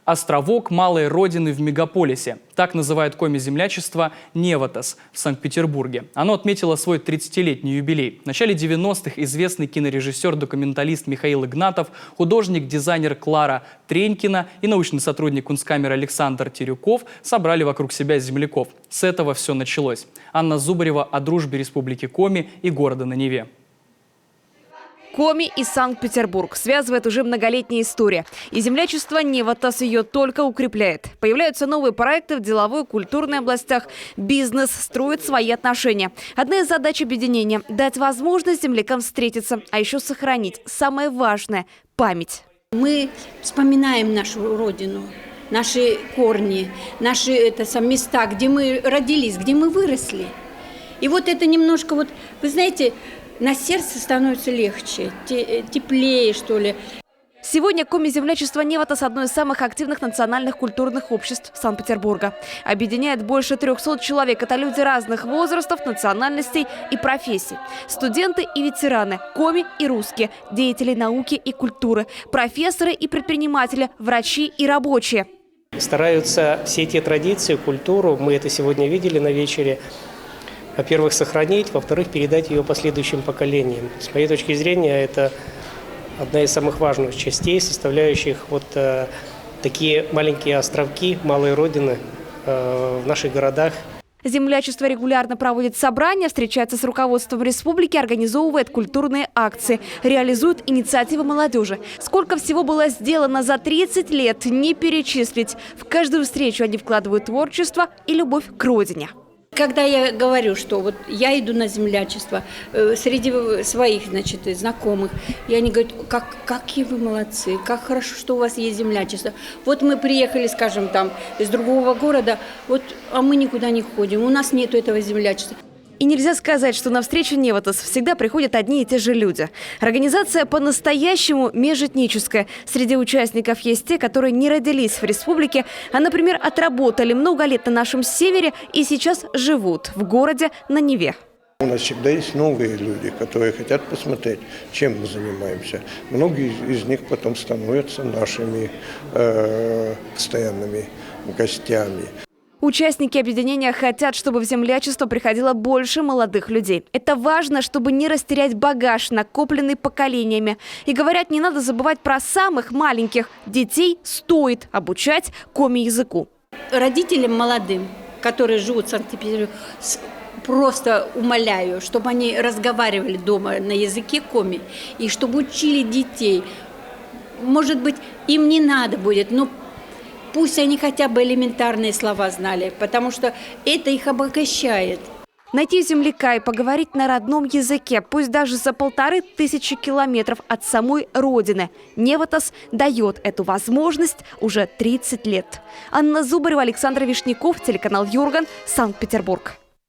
Островок малой родины в мегаполисе. Так называют коми-землячество «Невотас» в Санкт-Петербурге. Оно отметило свой 30-летний юбилей. В начале 90-х известный кинорежиссер-документалист Михаил Игнатов, художник-дизайнер Клара Тренькина и научный сотрудник Кунсткамеры Александр Терюков собрали вокруг себя земляков. С этого все началось. Анна Зубарева о дружбе Республики Коми и города на Неве. Коми и Санкт-Петербург связывает уже многолетняя история. И землячество «Невотас» ее только укрепляет. Появляются новые проекты в деловой, культурной областях. Бизнес строит свои отношения. Одна из задач объединения – дать возможность землякам встретиться, а еще сохранить самое важное – память. Мы вспоминаем нашу родину, наши корни, наши места, где мы родились, где мы выросли. И вот это немножко, вы знаете, на сердце становится легче, теплее, что ли. Сегодня коми-землячество «Невотас» – одно из самых активных национальных культурных обществ Санкт-Петербурга. Объединяет больше 300 человек. Это люди разных возрастов, национальностей и профессий. Студенты и ветераны, коми и русские, деятели науки и культуры, профессоры и предприниматели, врачи и рабочие. Стараются все те традиции, культуру, мы это сегодня видели на вечере, во-первых, сохранить, во-вторых, передать ее последующим поколениям. С моей точки зрения, это одна из самых важных частей, составляющих такие маленькие островки малой родины в наших городах. Землячество регулярно проводит собрания, встречается с руководством республики, организовывает культурные акции, реализует инициативы молодежи. Сколько всего было сделано за 30 лет, не перечислить. В каждую встречу они вкладывают творчество и любовь к родине. Когда я говорю, что я иду на землячество, среди своих, знакомых, и они говорят, какие вы молодцы, как хорошо, что у вас есть землячество. Вот мы приехали, скажем, из другого города, а мы никуда не ходим, у нас нету этого землячества. И нельзя сказать, что на встречу «Невотас» всегда приходят одни и те же люди. Организация по-настоящему межэтническая. Среди участников есть те, которые не родились в республике, а, например, отработали много лет на нашем севере и сейчас живут в городе на Неве. У нас всегда есть новые люди, которые хотят посмотреть, чем мы занимаемся. Многие из них потом становятся нашими постоянными гостями. Участники объединения хотят, чтобы в землячество приходило больше молодых людей. Это важно, чтобы не растерять багаж, накопленный поколениями. И говорят, не надо забывать про самых маленьких. Детей стоит обучать коми-языку. Родителям молодым, которые живут в Санкт-Петербурге, просто умоляю, чтобы они разговаривали дома на языке коми и чтобы учили детей. Может быть, им не надо будет, но пусть они хотя бы элементарные слова знали, потому что это их обогащает. Найти земляка и поговорить на родном языке, пусть даже за 1500 километров от самой родины. «Невотас» дает эту возможность уже 30 лет. Анна Зубарева, Александр Вишняков, телеканал «Юрган», Санкт-Петербург.